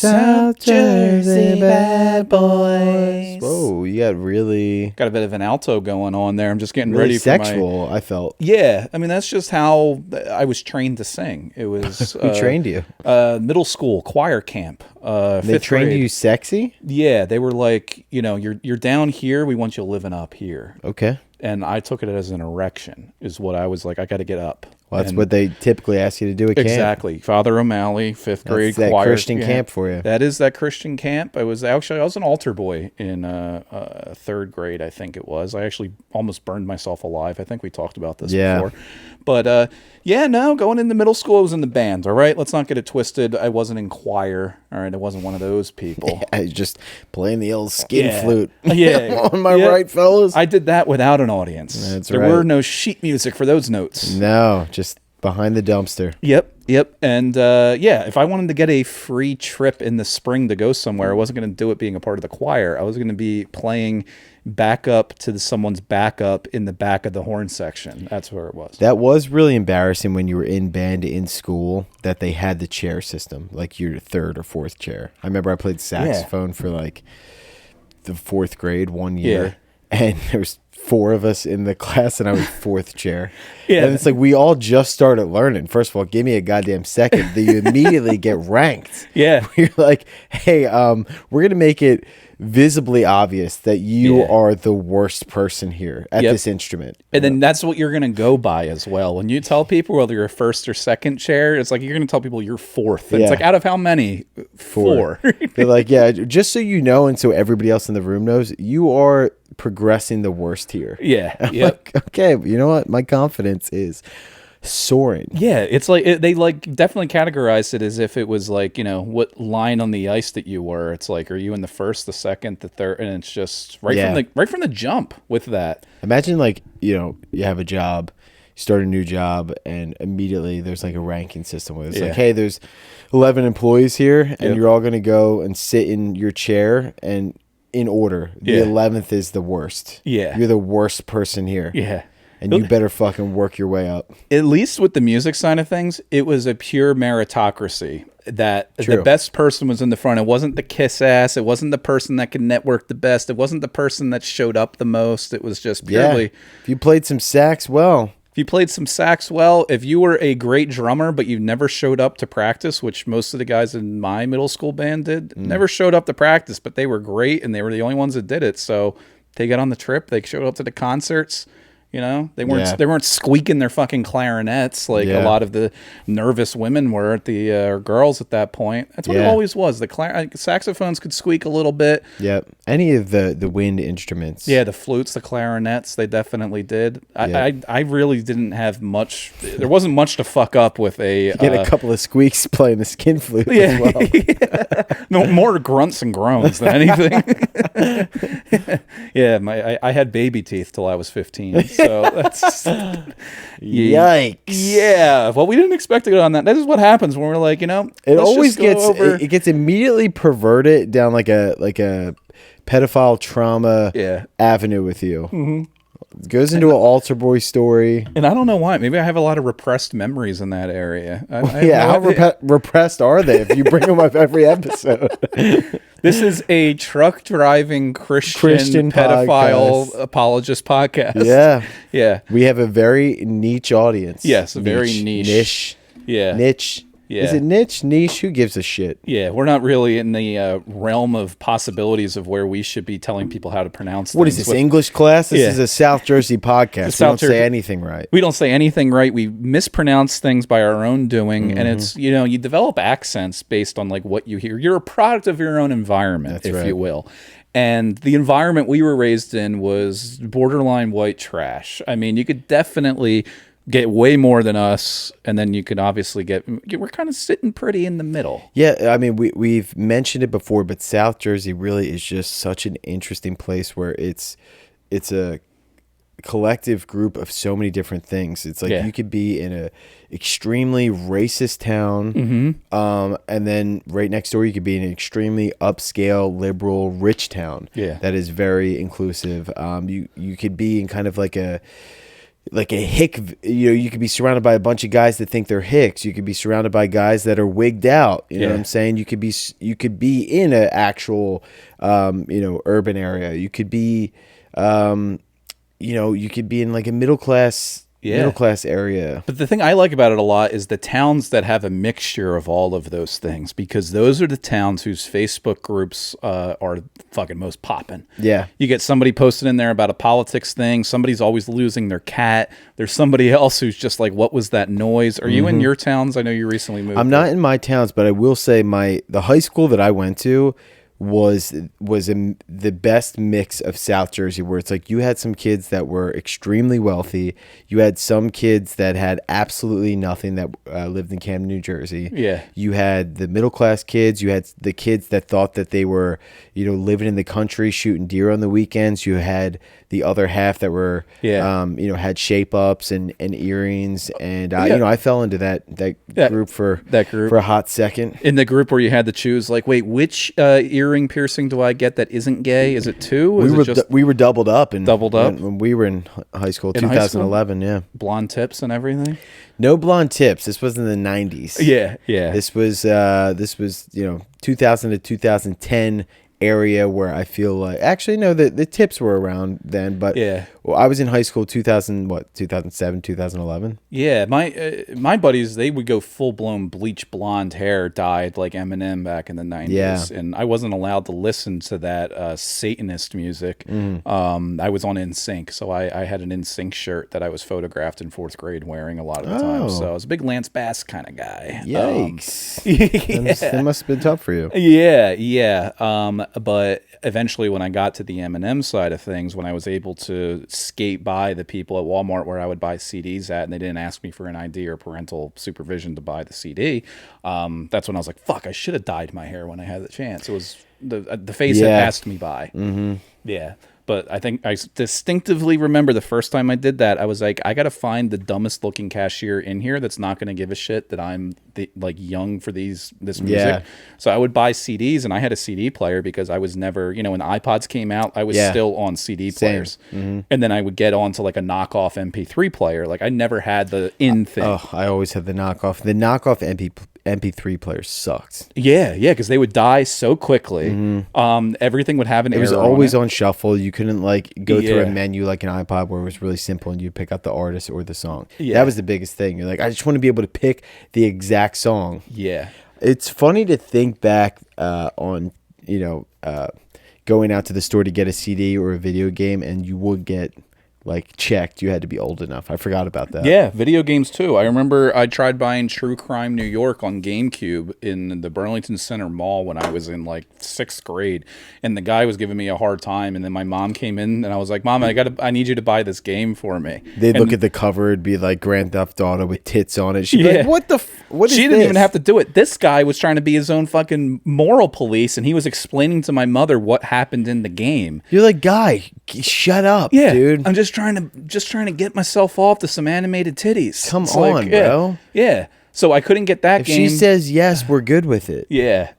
South Jersey bad boys. Whoa, you got a bit of an alto going on there. I'm just getting really ready for sexual, I felt. Yeah, I mean, that's just how I was trained to sing. It was... Who trained you? Middle school choir camp. They trained grade. you sexy? Yeah, they were like, you're down here, we want you living up here. Okay. And I took it as an erection, is what I was like, I got to get up. Well, that's what they typically ask you to do at camp. Exactly. Father O'Malley, fifth grade that choir. Christian camp for you. That is that Christian camp. I was an altar boy in third grade, I think it was. I actually almost burned myself alive. I think we talked about this before. But going into middle school, I was in the band, all right? Let's not get it twisted. I wasn't in choir, all right? I wasn't one of those people. I was just playing the old skin flute. Yeah. On my right, fellas? I did that without an audience. That's right. There were no sheet music for those notes. No, just behind the dumpster. Yep. And if I wanted to get a free trip in the spring to go somewhere, I wasn't going to do it being a part of the choir. I was going to be playing backup to someone's backup in the back of the horn section. That's where it was. That was really embarrassing when you were in band in school that they had the chair system, like your third or fourth chair. I remember I played saxophone for like the fourth grade one year, and there was 4 of us in the class, and I was fourth chair. And it's like we all just started learning. First of all, give me a goddamn second. That you immediately get ranked. Yeah, you're like, hey, we're gonna make it visibly obvious that you are the worst person here at this instrument. And then that's what you're going to go by as well. When you tell people whether you're first or second chair, it's like you're going to tell people you're fourth. And it's like, out of how many? 4. They're like, just so you know, and so everybody else in the room knows, you are progressing the worst here. Yeah. Like, okay, you know what? My confidence is soaring. Yeah, it's like they definitely categorized it as if it was like, what line on the ice that you were. It's like, are you in the first, the second, the third? And it's just right from the jump with that. Imagine you have a job, you start a new job, and immediately there's like a ranking system where it's like, hey, there's 11 employees here, and you're all going to go and sit in your chair and in order. The 11th is the worst. Yeah. You're the worst person here. Yeah. And you better fucking work your way up. At least with the music side of things, it was a pure meritocracy that the best person was in the front. It wasn't the kiss ass. It wasn't the person that could network the best. It wasn't the person that showed up the most. It was just purely... Yeah. If you played some sax well... if you were a great drummer, but you never showed up to practice, which most of the guys in my middle school band did, never showed up to practice, but they were great, and they were the only ones that did it. So they got on the trip. They showed up to the concerts. They weren't squeaking their fucking clarinets like a lot of the nervous women were at the girls at that point. That's what it always was. The saxophones could squeak a little bit. Yep. Any of the wind instruments. Yeah, the flutes, the clarinets, they definitely did. I really didn't have much. There wasn't much to fuck up with a. You get a couple of squeaks playing the skin flute as well. No, more grunts and groans than anything. I had baby teeth till I was 15. So that's yikes. Yeah. Well, we didn't expect to go on that. That is what happens when we're like, it always gets immediately perverted down like a pedophile trauma avenue with you. Mm-hmm. It goes into an altar boy story. And I don't know why. Maybe I have a lot of repressed memories in that area. How repressed are they if you bring them up every episode? This is a truck driving Christian pedophile apologist podcast. Yeah. Yeah. We have a very niche audience. Yes, very niche. Yeah. Niche. Yeah. Is it niche? Niche? Who gives a shit? Yeah, we're not really in the realm of possibilities of where we should be telling people how to pronounce things. What is this, English class? This is a South Jersey podcast. We don't say anything right. We don't say anything right. We mispronounce things by our own doing. And it's, you develop accents based on like what you hear. You're a product of your own environment, if you will. And the environment we were raised in was borderline white trash. I mean, you could definitely get way more than us, and then you could obviously we're kind of sitting pretty in the middle. Yeah, I mean, we've mentioned it before, but South Jersey really is just such an interesting place where it's a collective group of so many different things. It's like you could be in a extremely racist town, and then right next door you could be in an extremely upscale, liberal, rich town that is very inclusive. You could be in kind of like a like a hick, you could be surrounded by a bunch of guys that think they're hicks. You could be surrounded by guys that are wigged out. You know what I'm saying? You could be in an actual, urban area. You could be, you could be in like a middle class area. But the thing I like about it a lot is the towns that have a mixture of all of those things, because those are the towns whose Facebook groups are fucking most popping. Yeah. You get somebody posted in there about a politics thing. Somebody's always losing their cat. There's somebody else who's just like, what was that noise? Are you in your towns? I know you recently moved. I'm not in my towns, but I will say the high school that I went to was the best mix of South Jersey, where it's like you had some kids that were extremely wealthy. You had some kids that had absolutely nothing that lived in Camden, New Jersey. Yeah. You had the middle class kids. You had the kids that thought that they were, living in the country, shooting deer on the weekends. You had the other half that were, had shape ups and earrings. And I fell into that group for a hot second. In the group where you had to choose, like, wait, which earring piercing do I get that isn't gay? Is it two? We were doubled up when we were in high school, 2011. Yeah, blonde tips and everything. No blonde tips. This was in the 90s. Yeah. This was 2000 to 2010 area where I feel like actually no, the tips were around then, but I was in high school 2007 2011. Yeah, my buddies, they would go full blown bleach blonde hair dyed like Eminem back in the 90s, and I wasn't allowed to listen to that Satanist music. I was on NSYNC, so I had an NSYNC shirt that I was photographed in 4th grade wearing a lot of the time. So I was a big Lance Bass kind of guy. Yikes. That must have been tough for you. Yeah. But eventually when I got to the Eminem side of things, when I was able to skate by the people at Walmart where I would buy CDs at, and they didn't ask me for an ID or parental supervision to buy the CD, that's when I was like, fuck, I should have dyed my hair when I had the chance. It was the phase had passed me by. Yeah. But I think I distinctively remember the first time I did that, I was like, I got to find the dumbest looking cashier in here that's not going to give a shit that I'm young for this music. Yeah. So I would buy CDs, and I had a CD player because I was never, when iPods came out, I was still on CD players. And then I would get onto like a knockoff MP3 player. Like I never had the in thing. Oh, I always had the knockoff. The knockoff MP3 player sucked. Yeah, because they would die so quickly. Everything would have an error. It was always on shuffle. You couldn't go through a menu like an iPod where it was really simple and you'd pick out the artist or the song. Yeah. That was the biggest thing. You're like, I just want to be able to pick the exact song. Yeah. It's funny to think back on, going out to the store to get a CD or a video game, and you would get checked. You had to be old enough. I forgot about that. Yeah, video games too. I remember I tried buying True Crime New York on GameCube in the Burlington Center Mall when I was in 6th grade, and the guy was giving me a hard time, and then my mom came in and I was like, Mom, I need you to buy this game for me. They'd look at the cover, it'd be like Grand Theft Auto with tits on it. She'd be like, what is this? She didn't even have to do it. This guy was trying to be his own fucking moral police, and he was explaining to my mother what happened in the game. You're like, guy, shut up, dude. I'm just trying to get myself off to some animated titties. Come on, bro. Yeah. So I couldn't get that game. If she says yes, we're good with it. Yeah.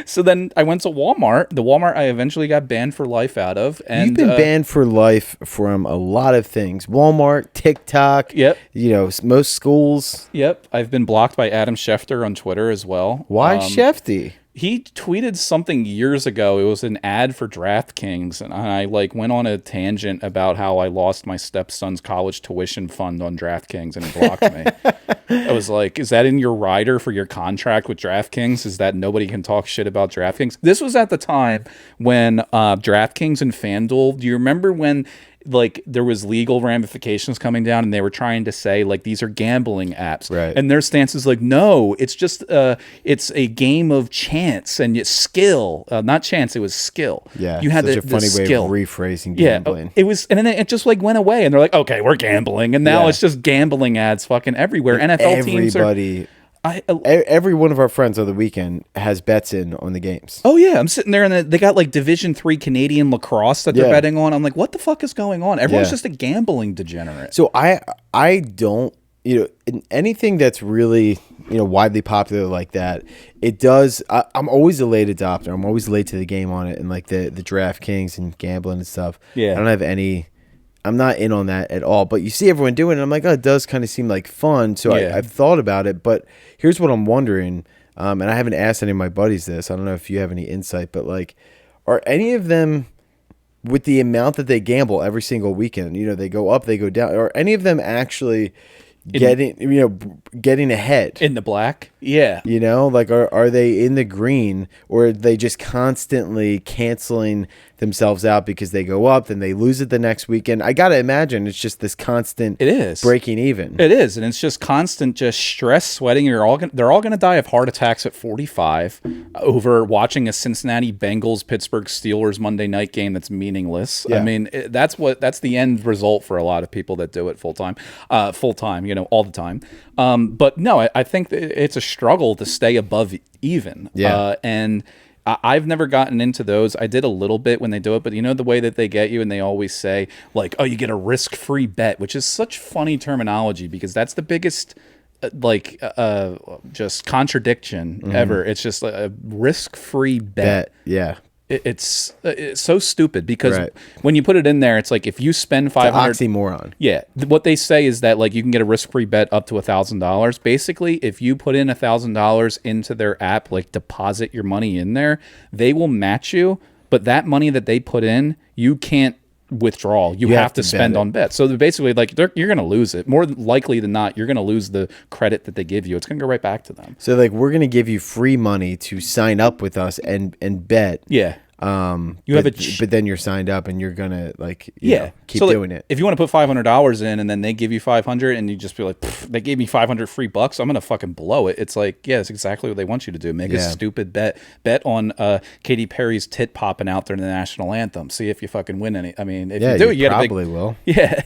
So then I went to Walmart. The Walmart I eventually got banned for life out of. And you've been banned for life from a lot of things. Walmart, TikTok. Yep. Most schools. Yep. I've been blocked by Adam Schefter on Twitter as well. Why Shefty? He tweeted something years ago. It was an ad for DraftKings, and I went on a tangent about how I lost my stepson's college tuition fund on DraftKings, and he blocked me. I was like, is that in your rider for your contract with DraftKings? Is that nobody can talk shit about DraftKings? This was at the time when DraftKings and FanDuel, do you remember when there was legal ramifications coming down, and they were trying to say these are gambling apps, right? And their stance is no, it's just it's a game of chance and it's skill, not chance. It was skill. Yeah, you had such a funny way of rephrasing gambling. Yeah, it was, and then it just went away, and they're like, okay, we're gambling, and now it's just gambling ads fucking everywhere. And NFL teams are. Every one of our friends on the weekend has bets in on the games. Oh yeah, I'm sitting there and they got Division III Canadian lacrosse that they're betting on. I'm like, what the fuck is going on? Everyone's just a gambling degenerate. So I don't, in anything that's really widely popular like that, it does. I'm always a late adopter. I'm always late to the game on it, and the DraftKings and gambling and stuff. Yeah, I don't have any I'm not in on that at all. But you see everyone doing it, and I'm like, oh, it does kind of seem like fun. So I've thought about it. But here's what I'm wondering, and I haven't asked any of my buddies this. I don't know if you have any insight, but like, are any of them, with the amount that they gamble every single weekend, they go up, they go down, are any of them actually getting ahead in the black? Yeah. Like, are they in the green, or are they just constantly canceling themselves out because they go up, then they lose it the next weekend? I got to imagine it's just this constant breaking even. It is. And it's just constant, just stress, sweating. They're all going to die of heart attacks at 45 over watching a Cincinnati Bengals Pittsburgh Steelers Monday night game that's meaningless. Yeah. I mean, that's the end result for a lot of people that do it full time, all the time. But no, I think it's a struggle to stay above even. Yeah. And I've never gotten into those. I did a little bit when they do it, but the way that they get you, and they always say, like, oh, you get a risk-free bet, which is such funny terminology, because that's the biggest, just contradiction ever. It's just a risk-free bet. Yeah. It's so stupid, because when you put it in there, it's like, if you spend $500, it's an oxymoron. Yeah, what they say is that, like, you can get a risk-free bet up to $1,000. Basically, if you put in $1,000 into their app, like, deposit your money in there, they will match you. But that money that they put in, you can't withdraw. You have to spend on bets. So they're basically, like, you're going to lose it. More likely than not, you're going to lose the credit that they give you. It's going to go right back to them. So, like, we're going to give you free money to sign up with us and bet. Yeah. But then you're signed up and you're gonna, like, keep doing it. If you want to put $500 in and then they give you 500 and you just be like, they gave me 500 free bucks, I'm gonna fucking blow it. It's like, yeah, it's exactly what they want you to do. Make a stupid bet on Katy Perry's tit popping out during the national anthem. See if you fucking win any. I mean, if you do, you probably will. Yeah.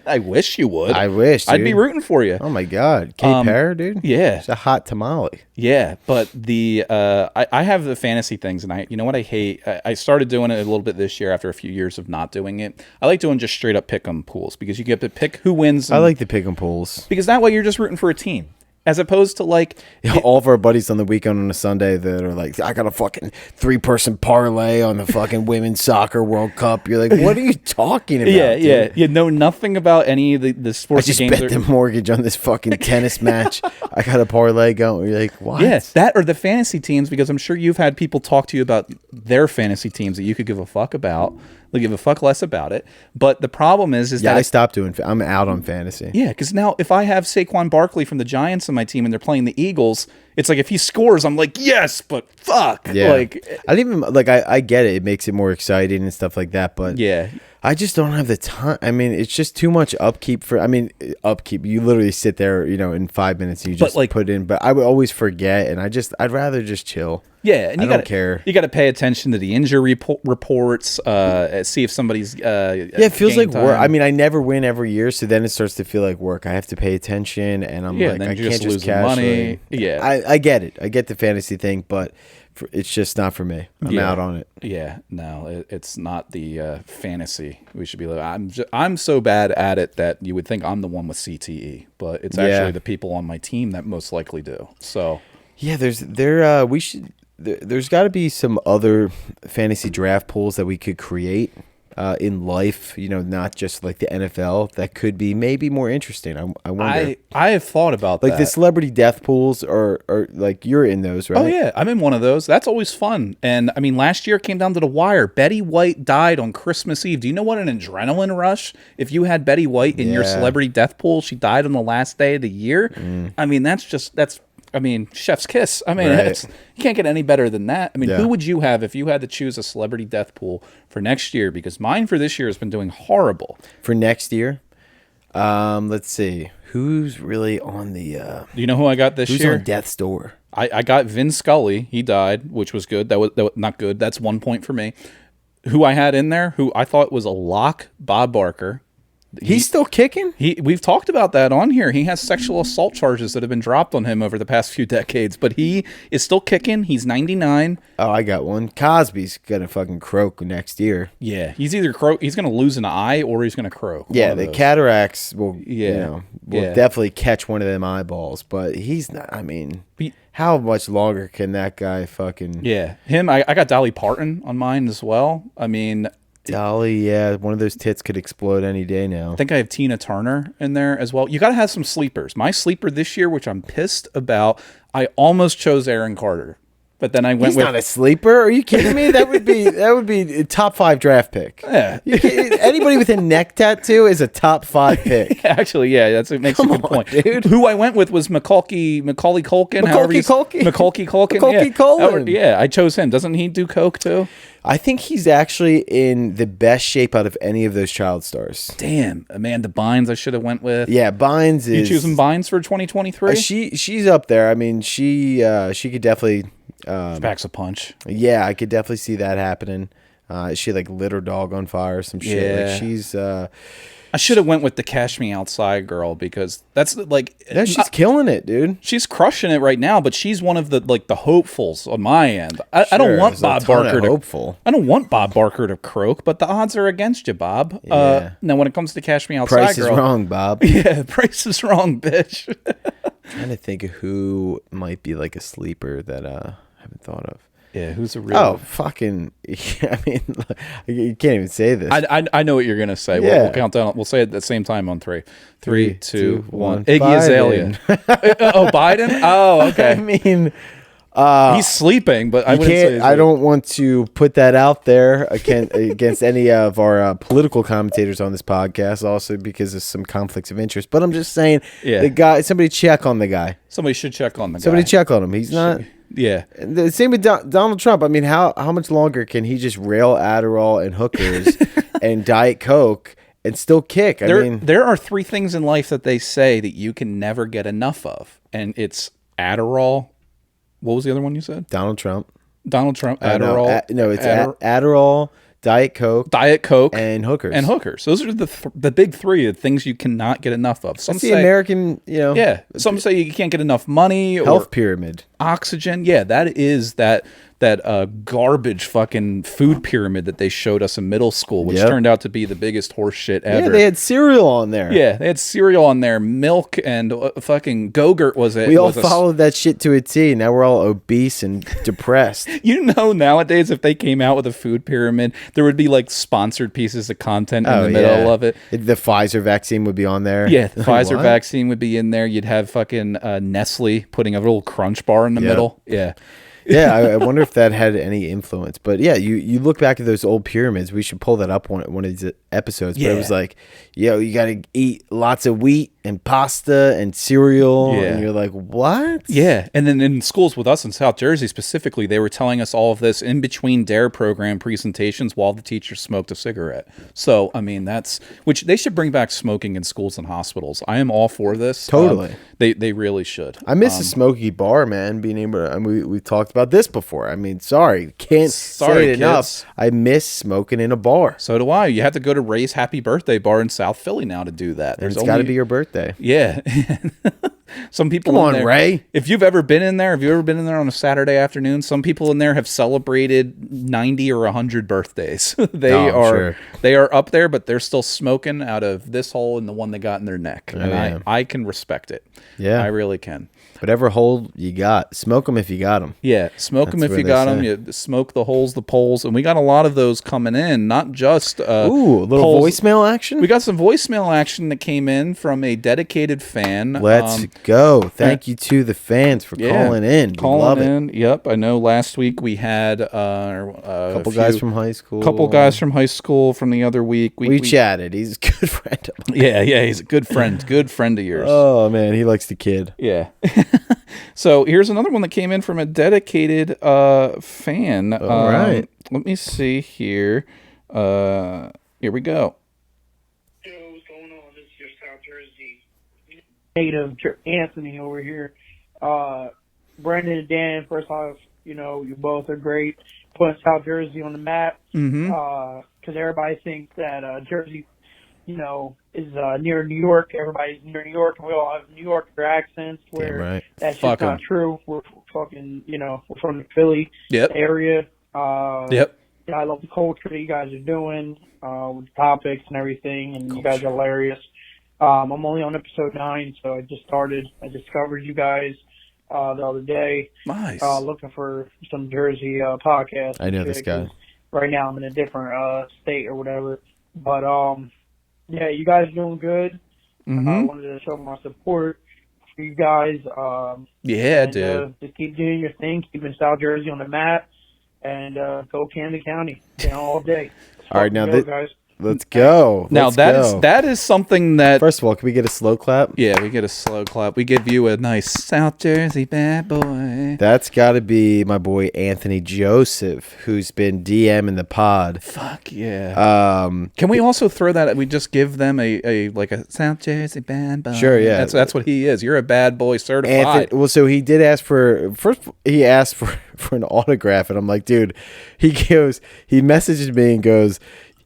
I wish you would. I wish, dude. I'd be rooting for you. Oh my god, Katy Perry, dude. Yeah, it's a hot tamale. Yeah, but I have the fantasy things, and what I hate. I started doing it a little bit this year after a few years of not doing it. I like doing just straight up pick 'em pools, because you get to pick who wins. I like the pick 'em pools, because that way you're just rooting for a team, as opposed to, like, all of our buddies on the weekend on a Sunday that are like, I got a fucking 3-person parlay on the fucking Women's Soccer World Cup. You're like, what are you talking about? Yeah, dude? You know nothing about any of the sports. I just bet the mortgage on this fucking tennis match. I got a parlay going. You're like, what? Yeah, that or the fantasy teams, because I'm sure you've had people talk to you about their fantasy teams that you could give a fuck about. They give a fuck less about it. But the problem is that I stopped doing. I'm out on fantasy. Yeah, because now if I have Saquon Barkley from the Giants on my team and they're playing the Eagles, it's like, if he scores, I'm like, yes, but fuck. Yeah. Like, I didn't even, like, I get it. It makes it more exciting and stuff like that. But yeah, I just don't have the time. I mean, it's just too much upkeep for. I mean, upkeep. You literally sit there, in 5 minutes and you just put in. But I would always forget, and I'd rather just chill. Yeah, and I don't care. You got to pay attention to the injury reports. See if somebody's. It feels like work. I mean, I never win every year, so then it starts to feel like work. I have to pay attention, and I'm like, I can't just casually. Money. Yeah, I get it. I get the fantasy thing, but it's just not for me. I'm out on it. Yeah, no, it's not the fantasy. We should be like, I'm so bad at it that you would think I'm the one with CTE, but it's actually the people on my team that most likely do. So yeah, there's got to be some other fantasy draft pools that we could create in life, not just like the NFL, that could be maybe more interesting. I wonder. I have thought about that. Like the celebrity death pools are like, you're in those, right? Oh yeah, I'm in one of those. That's always fun. And I mean, last year it came down to the wire. Betty White died on Christmas Eve. Do you know what an adrenaline rush? If you had Betty White in your celebrity death pool, she died on the last day of the year. I mean, that's chef's kiss. I mean, you can't get any better than that. I mean, who would you have if you had to choose a celebrity death pool for next year? Because mine for this year has been doing horrible. For next year? Let's see. Who's really on the... Do you know who I got this year? Who's on death's door? I got Vin Scully. He died, which was good. That was not good. That's 1 point for me. Who I had in there, who I thought was a lock, Bob Barker. He's still kicking? We've talked about that on here. He has sexual assault charges that have been dropped on him over the past few decades, but he is still kicking. He's 99. Oh, I got one. Cosby's gonna fucking croak next year. Yeah, he's either he's gonna lose an eye or he's gonna croak. Yeah, the cataracts will definitely catch one of them eyeballs, but he's not. I mean, how much longer can that guy fucking? Yeah, him. I got Dolly Parton on mine as well. I mean, Dolly, yeah, one of those tits could explode any day now. I think I have Tina Turner in there as well. You got to have some sleepers. My sleeper this year, which I'm pissed about, I almost chose Aaron Carter, but then I went He's not a sleeper. Are you kidding me? That would be a top 5 draft pick. Yeah. Anybody with a neck tattoo is a top 5 pick. Actually, yeah, it makes a good point, dude. Who I went with was Macaulay Culkin. Macaulay Culkin. Yeah, I chose him. Doesn't he do coke too? I think he's actually in the best shape out of any of those child stars. Damn, Amanda Bynes I should have went with. Yeah, Bynes is... You choosing Bynes for 2023? She's up there. I mean, she could definitely... She packs a punch. Yeah, I could definitely see that happening. She like lit her dog on fire or some shit. Yeah. Like she's... I should have went with the Cash Me Outside girl because that's like... No, she's killing it, dude. She's crushing it right now, but she's one of the hopefuls on my end. I don't want Bob Barker to... hopeful. I don't want Bob Barker to croak, but the odds are against you, Bob. Yeah. Now, when it comes to Cash Me Outside Price girl... is wrong, Bob. Yeah, price is wrong, bitch. Trying to think of who might be like a sleeper that I haven't thought of. Yeah, who's a real... Oh, fucking... I mean, you can't even say this. I know what you're going to say. Yeah. We'll count down. We'll say it at the same time on 3. 3, 2, 1. Iggy Iggy Azalea. Oh, Biden? Oh, okay. I mean... he's sleeping, but I wouldn't say... I don't want to put that out there against any of our political commentators on this podcast, also because of some conflicts of interest. But I'm just saying, the guy. Somebody check on the guy. Somebody should check on the guy. Somebody check on him. He's not... Yeah. The same with Donald Trump. I mean, how much longer can he just rail Adderall and hookers and Diet Coke and still kick? There are 3 things in life that they say that you can never get enough of, and it's Adderall. What was the other one you said? Donald Trump, Adderall. Adderall, Diet Coke, and hookers. Those are the big 3 of things you cannot get enough of. Some say the American, Yeah. Some say you can't get enough money or health pyramid. Oxygen. Yeah, that is that garbage fucking food pyramid that they showed us in middle school, which turned out to be the biggest horse shit ever. Yeah, they had cereal on there. Yeah, they had cereal on there, milk, and fucking Go-Gurt was it. We all followed that shit to a T. Now we're all obese and depressed. You know, nowadays, if they came out with a food pyramid, there would be like sponsored pieces of content in the middle of it. The Pfizer vaccine would be on there. Yeah, the Pfizer vaccine would be in there. You'd have fucking Nestle putting a little crunch bar in the middle. Yeah. Yeah, I wonder if that had any influence. But yeah, you look back at those old pyramids. We should pull that up one of these episodes. But it was like, you got to eat lots of wheat and pasta and cereal. Yeah. And you're like, what? Yeah. And then in schools with us in South Jersey specifically, they were telling us all of this in between DARE program presentations while the teacher smoked a cigarette. So, I mean, which they should bring back smoking in schools and hospitals. I am all for this. Totally. They really should. I miss a smoky bar, man. Being able to, we've talked about this before. I mean, can't say it enough. I miss smoking in a bar. So do I. You have to go to Ray's Happy Birthday bar in South Philly now to do that. It's got to be your birthday. Yeah. Some people Come on, in there, Ray. If you've ever been in there, on a Saturday afternoon, some people in there have celebrated 90 or 100 birthdays. They are up there, but they're still smoking out of this hole and the one they got in their neck. And I can respect it. Yeah. I really can. Whatever hole you got, smoke them if you got them. Yeah, smoke them if you got them. You smoke the holes, the poles, and we got a lot of those coming in. Not just a little polls. Voicemail action. We got some voicemail action that came in from a dedicated fan. Let's go! Thank you to the fans for calling in. Calling in. Yep, I know. Last week we had a couple guys from high school. Couple guys from high school from the other week. We chatted. He's a good friend of mine. Yeah, he's a good friend. Good friend of yours. Oh man, he likes the kid. Yeah. So here's another one that came in from a dedicated fan. All right. Let me see here. Here we go. Yo, what's going on? This is your South Jersey native Anthony over here. Brendan and Dan, first off, you both are great. Putting South Jersey on the map. Because everybody thinks that Jersey, is near New York. Everybody's near New York, and we all have New Yorker accents. Where that's just not true. We're fucking, we're from the Philly area. Yeah, I love the culture that you guys are doing with the topics and everything, and you guys are hilarious. I'm only on episode 9, so I just started. I discovered you guys the other day. Nice. Looking for some Jersey podcasts. I know this guy. right now I'm in a different state or whatever. But yeah, you guys are doing good. I wanted to show my support for you guys. Yeah, and, dude. Just keep doing your thing, keeping South Jersey on the map, and go Camden County, all day. All right, now guys. let's go. Now that is something that. First of all, can we get a slow clap? Yeah, we get a slow clap. We give you a nice South Jersey bad boy. That's got to be my boy Anthony Joseph, who's been DMing the pod. Fuck yeah. Can we also throw that? We just give them a South Jersey bad boy. Sure, yeah. That's what he is. You're a bad boy certified. Anthony, well, so he did ask for he asked for an autograph, and I'm like, dude. He messages me and goes,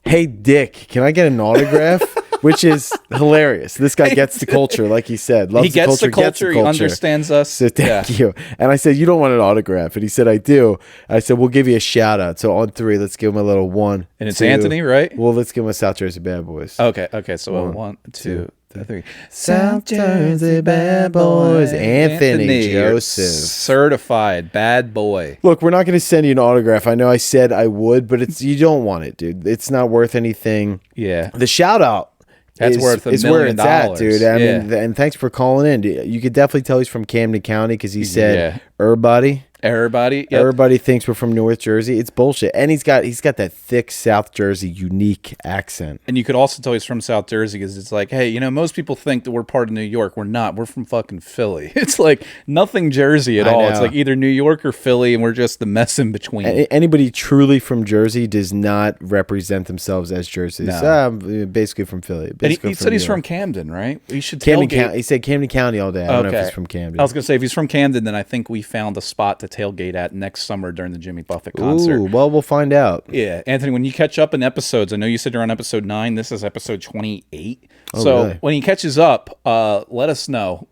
"Hey Dick, can I get an autograph?" Which is hilarious. This guy gets the culture, like he said. Loves he gets the culture. He understands us. So thank you. And I said, "You don't want an autograph?" And he said, "I do." I said, "We'll give you a shout out." So on 3, let's give him a little 1. And it's 2. Anthony, right? Well, let's give him a South Jersey Bad Boys. Okay. So 1, 2, 3. South Jersey Bad Boys. Anthony Joseph, certified bad boy. Look, we're not going to send you an autograph. I know I said I would, but you don't want it, dude. It's not worth anything. Yeah. The shout out. That's worth $1 million. Where it's at, dude. I mean, and thanks for calling in. You could definitely tell he's from Camden County because he said, "Everybody." Yep. Everybody thinks we're from North Jersey. It's bullshit. And he's got that thick South Jersey unique accent. And you could also tell he's from South Jersey because it's like, hey, most people think that we're part of New York. We're not. We're from fucking Philly. It's like nothing Jersey at all. It's like either New York or Philly, and we're just the mess in between. Anybody truly from Jersey does not represent themselves as Jerseys. No. Basically from Philly. He said he's from Camden, right? We should tailgate. He said Camden County all day. I don't know if he's from Camden. I was going to say, if he's from Camden, then I think we found a spot to tailgate at next summer during the Jimmy Buffett concert. Ooh, well, we'll find out. Yeah. Anthony, when you catch up in episodes, I know you said you're on episode 9. This is episode 28. Oh, so really? When he catches up, let us know.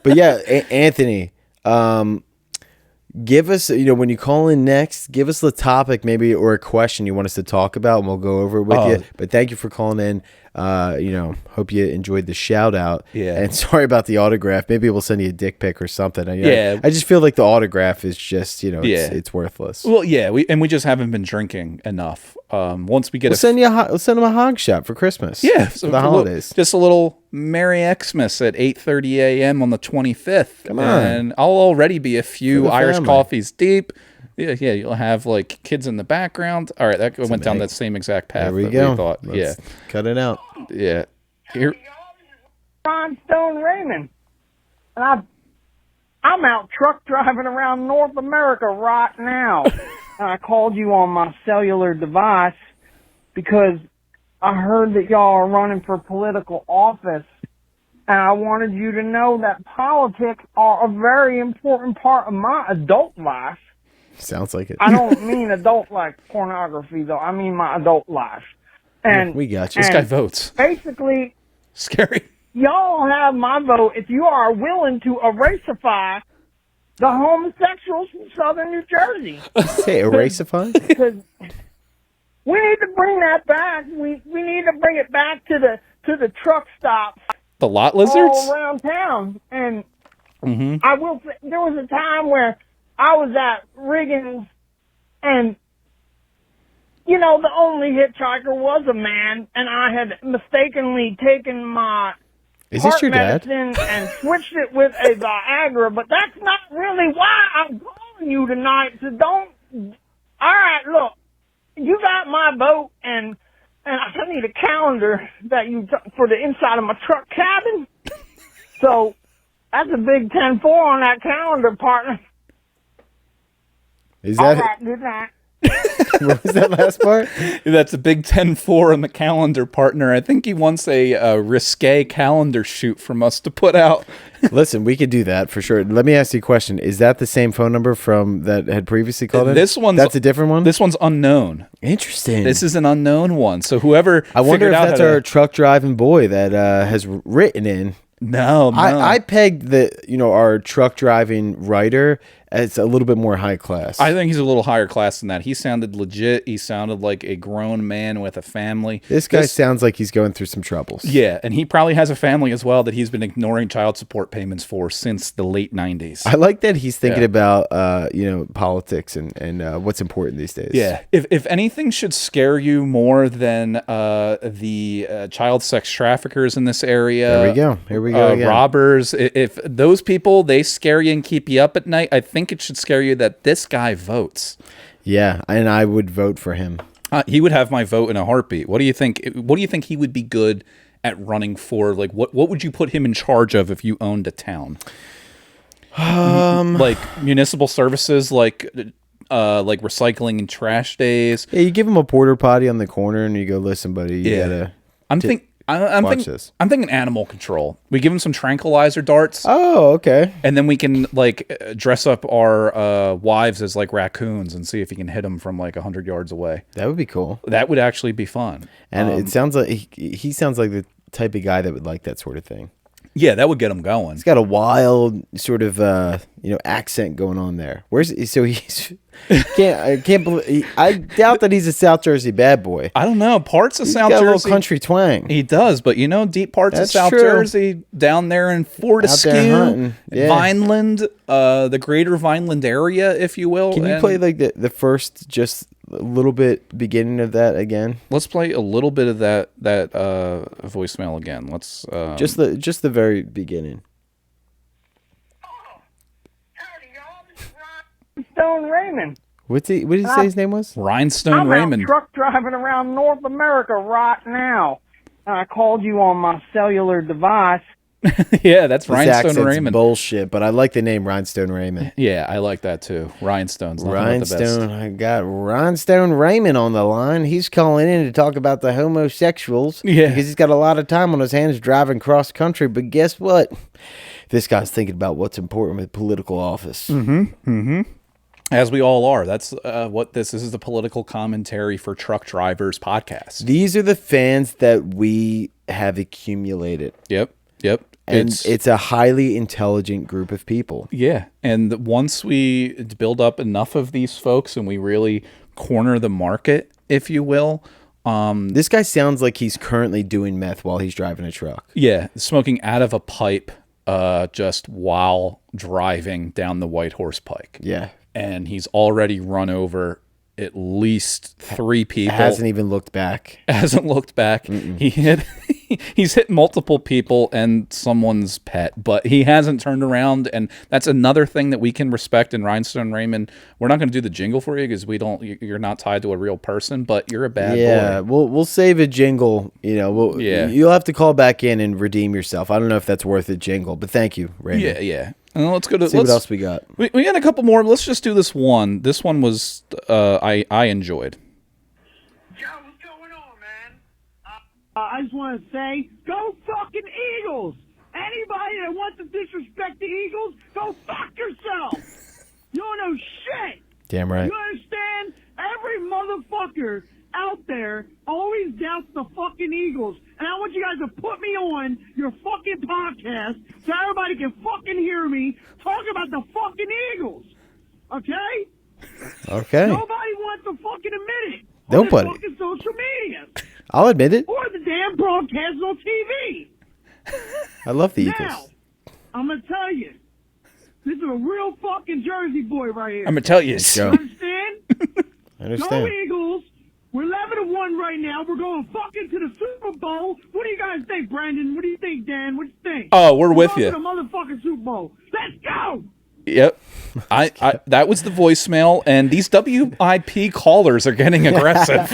But yeah, Anthony, give us, when you call in next, give us the topic maybe or a question you want us to talk about, and we'll go over it with you. But thank you for calling in. Hope you enjoyed the shout out. Yeah. And sorry about the autograph. Maybe we'll send you a dick pic or something. Yeah. I just feel like the autograph is just, it's worthless. Well, yeah. We just haven't been drinking enough. Once we get we'll send him a hog shot for Christmas. Yeah. For the holidays. Just a little Merry Xmas at 8:30 a.m. on the 25th. Come on. And I'll already be a few Irish coffees deep. Yeah, you'll have like kids in the background. All right, that went down that same exact path. There we that go. We thought. Let's cut it out. Yeah. Here. Ron Stone Raymond, and I'm out truck driving around North America right now, and I called you on my cellular device because I heard that y'all are running for political office, and I wanted you to know that politics are a very important part of my adult life. Sounds like it. I don't mean adult like pornography, though. I mean my adult life. And we got you. This guy votes. Basically, scary. Y'all have my vote if you are willing to erasify the homosexuals from Southern New Jersey. Say erasify? Because we need to bring that back. We need to bring it back to the truck stops. The lot lizards? All around town. And I will say, there was a time where I was at Riggins, and, the only hitchhiker was a man, and I had mistakenly taken my heart medicine and switched it with a Viagra, but that's not really why I'm calling you tonight, so don't... All right, look, you got my vote, and I need a calendar that for the inside of my truck cabin, so that's a big 10-4 on that calendar, partner. Is that... All right, good night. What was that last part? That's a big 10-4 on the calendar, partner. I think he wants a risque calendar shoot from us to put out. Listen, we could do that for sure. Let me ask you a question. Is that the same phone number from that had previously called in? That's a different one? This one's unknown. Interesting. This is an unknown one. So whoever I wonder if that's our truck driving boy that has written in. No. I pegged our truck driving writer it's a little bit more high class. I think he's a little higher class than that. He sounded legit. He sounded like a grown man with a family. This guy sounds like he's going through some troubles. Yeah, and he probably has a family as well that he's been ignoring child support payments for since the late 90s. I like that he's thinking about politics and what's important these days. Yeah. If anything should scare you more than the child sex traffickers in this area. There we go. Here we go again. Robbers. If those people, they scare you and keep you up at night, I think it should scare you that this guy votes. Yeah, and I would vote for him. He would have my vote in a heartbeat. What do you think? What do you think he would be good at running for? Like, what would you put him in charge of if you owned a town? Like municipal services, like recycling and trash days. Yeah, you give him a porta potty on the corner, and you go, "Listen, buddy, you gotta." I'm thinking animal control. We give him some tranquilizer darts. Oh, okay. And then we can dress up our wives as like raccoons and see if he can hit them from like 100 yards away. That would be cool. That would actually be fun. And it sounds like he sounds like the type of guy that would like that sort of thing. Yeah, that would get him going. He's got a wild sort of accent going on there. I can't believe. I doubt that he's a South Jersey bad boy. I don't know. Parts of South got Jersey, a little country twang. He does, but deep parts of South Jersey, down there in Fortescue, Vineland, the greater Vineland area, if you will. Can you play like the first just a little bit beginning of that again? Let's play a little bit of that voicemail again. Let's just the very beginning. Rhinestone Raymond. What did he say his name was? Rhinestone Raymond. I'm out truck driving around North America right now. I called you on my cellular device. Yeah, that's This Rhinestone Raymond. Bullshit, but I like the name Rhinestone Raymond. Yeah, I like that too. Rhinestone's Rhinestone. I got Rhinestone Raymond on the line. He's calling in to talk about the homosexuals. Yeah, because he's got a lot of time on his hands driving cross country. But guess what? This guy's thinking about what's important with political office. As we all are. That's what this is the political commentary for truck drivers podcast. These are the fans that we have accumulated. Yep. And it's a highly intelligent group of people. Yeah. And once we build up enough of these folks and we really corner the market, if you will. This guy sounds like he's currently doing meth while he's driving a truck. Yeah. Smoking out of a pipe just while driving down the White Horse Pike. Yeah. And he's already run over at least 3 people. Hasn't even looked back. Hasn't looked back. He's hit multiple people and someone's pet, but he hasn't turned around. And that's another thing that we can respect in Rhinestone Raymond. We're not going to do the jingle for you because you're not tied to a real person, but you're a bad boy. Yeah, we'll save a jingle. You'll have to call back in and redeem yourself. I don't know if that's worth a jingle, but thank you, Raymond. Yeah. And let's go to see what else we got. We got a couple more. Let's just do this one. This one was I enjoyed. Joe, what's going on, man? I just want to say, go fucking Eagles! Anybody that wants to disrespect the Eagles, go fuck yourself! You don't know shit! Damn right. You understand? Every motherfucker out there always doubts the fucking Eagles. And I want you guys to put me on your fucking podcast so everybody can fucking hear me talk about the fucking Eagles. Okay? Okay. Nobody wants to fucking admit it. Nobody. On fucking social media. I'll admit it. Or the damn broadcast on TV. I love the Now, Eagles. I'm going to tell you. This is a real fucking Jersey boy right here. I'm going to tell you. Let's You go. understand? I understand. Go Eagles. We're 11-1 right now. We're going fucking to the Super Bowl. What do you guys think, Brandon? What do you think, Dan? What do you think? Oh, we're with you. you. To the motherfucking Super Bowl. Let's go. Yep. I that was the voicemail, and these WIP callers are getting aggressive.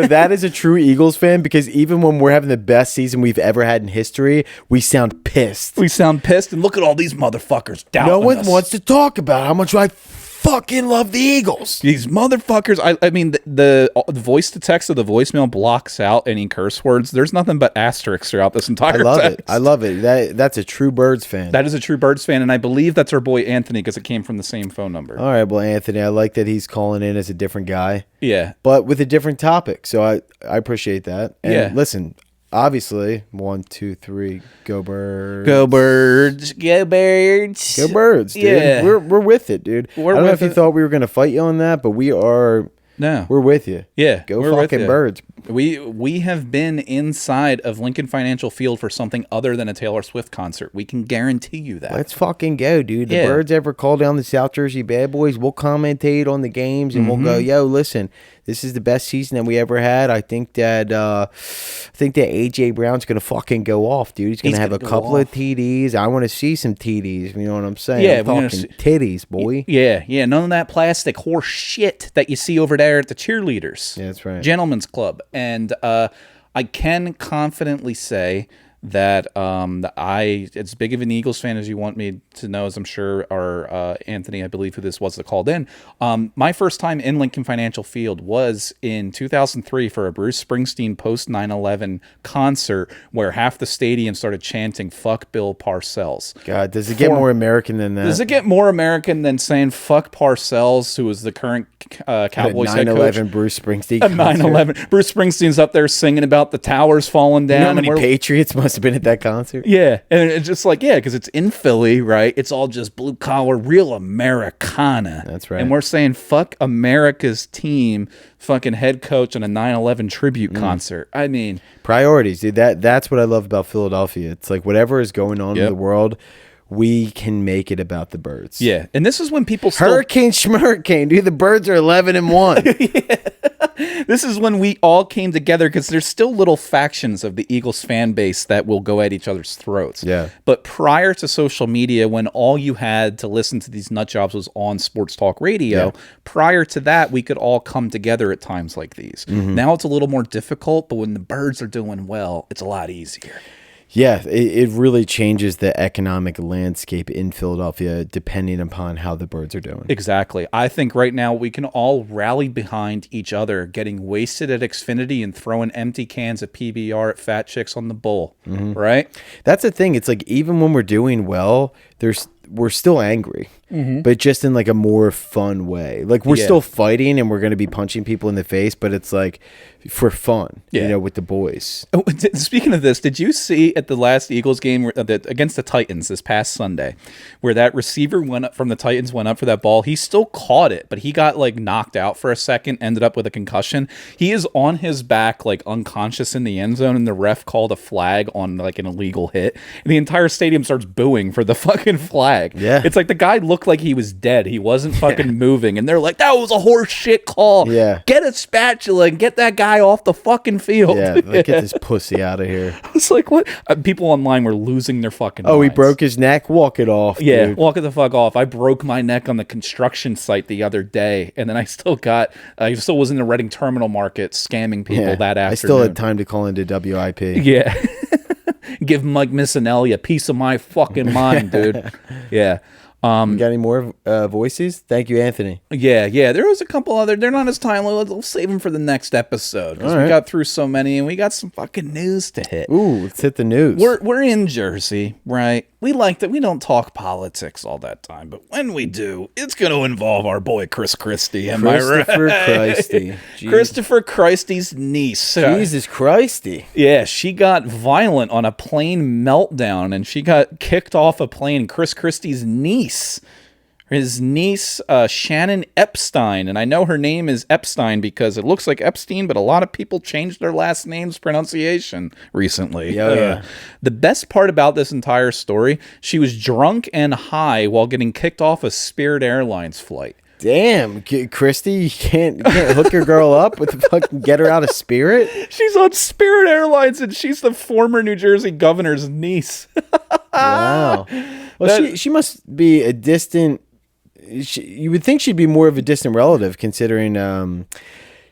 That is a true Eagles fan because even when we're having the best season we've ever had in history, we sound pissed. We sound pissed, and look at all these motherfuckers doubting No one us. wants to talk about how much I fucking love the Eagles. These motherfuckers. I mean, the voice to text of the voicemail blocks out any curse words. There's nothing but asterisks throughout this entire text. I love it. That's a true Birds fan. That is a true Birds fan, and I believe that's our boy Anthony because it came from the same phone number. All right, well, Anthony, I like that he's calling in as a different guy. Yeah. But with a different topic, so I appreciate that. And yeah. listen, obviously, 1, 2, 3, go Birds. Go Birds. Go Birds. Go Birds, dude. Yeah. We're with it, dude. I don't know if you thought we were going to fight you on that, but we are. No. We're with you. Yeah. Go fucking Birds. We have been inside of Lincoln Financial Field for something other than a Taylor Swift concert. We can guarantee you that. Let's fucking go, dude. The Birds ever call down the South Jersey Bad Boys, we'll commentate on the games and we'll go, yo, listen, this is the best season that we ever had. I think that AJ Brown's gonna fucking go off, dude. He's gonna have a couple of TDs. I want to see some TDs. You know what I'm saying? Yeah, I'm talking titties, boy. Yeah. None of that plastic horse shit that you see over there at the cheerleaders. Yeah, that's right. Gentlemen's Club. And I can confidently say that as big of an Eagles fan as you want me to know, as I'm sure our Anthony, I believe who this was that called in, my first time in Lincoln Financial Field was in 2003 for a Bruce Springsteen post 9/11 concert where half the stadium started chanting "Fuck Bill Parcells." God, does it get more American than that? Does it get more American than saying "Fuck Parcells," who was the current Cowboys head coach? 9/11 Bruce Springsteen. 9/11 Bruce Springsteen's up there singing about the towers falling down. You know how many Patriots must have been at that concert? Yeah, and it's just like, because it's in Philly, right? It's all just blue collar, real Americana. That's right. And we're saying, fuck America's team, fucking head coach on a 9/11 tribute concert. I mean, priorities, dude. That's what I love about Philadelphia. It's like whatever is going on in the world, we can make it about the Birds. Yeah, and this is when people still... Hurricane Schmurricane, dude. The Birds are 11-1. This is when we all came together, because there's still little factions of the Eagles fan base that will go at each other's throats. Yeah. But prior to social media, when all you had to listen to these nut jobs was on sports talk radio, prior to that, we could all come together at times like these. Now it's a little more difficult, but when the Birds are doing well, it's a lot easier. Yeah, it really changes the economic landscape in Philadelphia depending upon how the Birds are doing. Exactly. I think right now we can all rally behind each other, getting wasted at Xfinity and throwing empty cans of PBR at fat chicks on the bowl, right? That's the thing. It's like even when we're doing well, we're still angry, but just in like a more fun way. Like we're still fighting and we're going to be punching people in the face, but it's like for fun, you know, with the boys. Oh, speaking of this, did you see at the last Eagles game against the Titans this past Sunday, where that receiver went up from the Titans, went up for that ball? He still caught it, but he got like knocked out for a second, ended up with a concussion. He is on his back, like unconscious in the end zone, and the ref called a flag on like an illegal hit, and the entire stadium starts booing for the fucking flag. Yeah. It's like the guy looked like he was dead. He wasn't fucking moving, and they're like, that was a horse shit call. Yeah. Get a spatula and get that guy off the fucking field. Yeah, like, get this pussy out of here. It's like, what? People online were losing their fucking minds. He broke his neck? Walk it off, Yeah, dude. walk it the fuck off. I broke my neck on the construction site the other day, and then I still was in the Reading terminal market scamming people that afternoon. I still had time to call into WIP. Yeah. Give Mike Missanelli a piece of my fucking mind, dude. Yeah. You got any more voices? Thank you, Anthony. Yeah. There was a couple other. They're not as timely. We'll save them for the next episode, because we got through so many, and we got some fucking news to hit. Ooh, let's hit the news. We're in Jersey, right? We like that. We don't talk politics all that time, but when we do, it's going to involve our boy Chris Christie. Am I right? Christopher Christie. Christopher Christie's niece. Jesus Christie. Yeah, she got violent on a plane meltdown, and she got kicked off a plane. Chris Christie's niece. His niece, Shannon Epstein, and I know her name is Epstein because it looks like Epstein, but a lot of people changed their last name's pronunciation recently. Yeah. The best part about this entire story, she was drunk and high while getting kicked off a Spirit Airlines flight. Damn, Christy, you can't hook your girl up with the fucking get her out of Spirit? She's on Spirit Airlines, and she's the former New Jersey governor's niece. Wow. Well, she must be a distant... you would think she'd be more of a distant relative, considering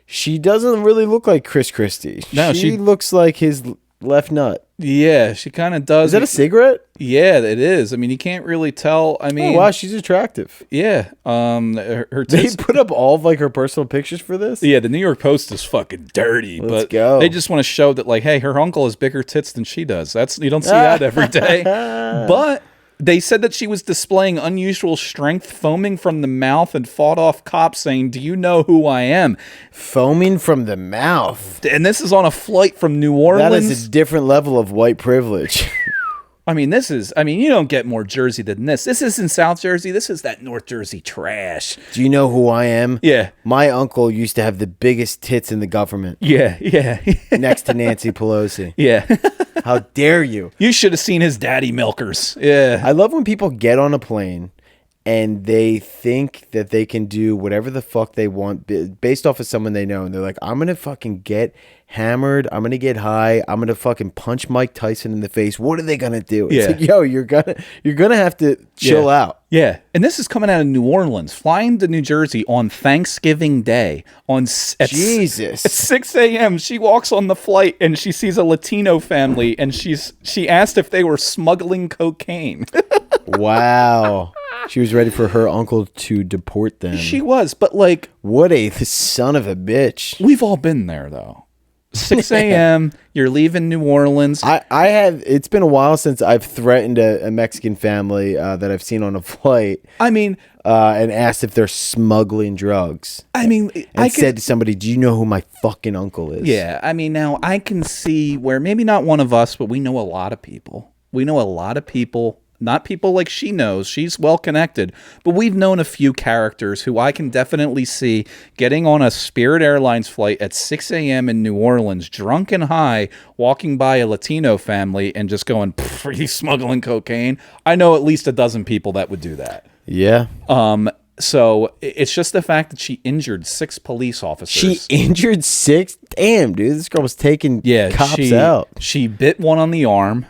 she doesn't really look like Chris Christie. No, she looks like his left nut. Yeah, she kind of does. Is that a cigarette? Yeah, it is. I mean, you can't really tell. I mean, oh, wow, she's attractive. Yeah. Her they tits, put up all of like her personal pictures for this? Yeah, the New York Post is fucking dirty. Let's but go. They just want to show that, like, hey, her uncle has bigger tits than she does. You don't see that every day. But They said that she was displaying unusual strength, foaming from the mouth, and fought off cops saying, "Do you know who I am?" Foaming from the mouth. And this is on a flight from New Orleans. That is a different level of white privilege. I mean, you don't get more Jersey than this. This isn't South Jersey. This is that North Jersey trash. Do you know who I am? Yeah. My uncle used to have the biggest tits in the government. Yeah. Next to Nancy Pelosi. Yeah. How dare you? You should have seen his daddy milkers. Yeah. I love when people get on a plane and they think that they can do whatever the fuck they want based off of someone they know. And they're like, I'm going to fucking get hammered. I'm going to get high. I'm going to fucking punch Mike Tyson in the face. What are they going to do? It's like, yo, you're going to have to chill out. Yeah. And this is coming out of New Orleans, flying to New Jersey on Thanksgiving Day. Jesus. At 6 a.m., she walks on the flight and she sees a Latino family and she asked if they were smuggling cocaine. Wow. She was ready for her uncle to deport them. She was, but like... What a son of a bitch. We've all been there, though. 6 a.m., you're leaving New Orleans. I have... It's been a while since I've threatened a Mexican family that I've seen on a flight. I mean... and asked if they're smuggling drugs. I mean... And said to somebody, do you know who my fucking uncle is? Yeah, I mean, now I can see where maybe not one of us, but we know a lot of people. We know a lot of people... Not people like she knows. She's well connected. But we've known a few characters who I can definitely see getting on a Spirit Airlines flight at 6 a.m. in New Orleans, drunk and high, walking by a Latino family and just going, are you smuggling cocaine? I know at least a dozen people that would do that. Yeah. So it's just the fact that she injured 6 police officers. She injured 6? Damn, dude. This girl was taking cops out. She bit one on the arm.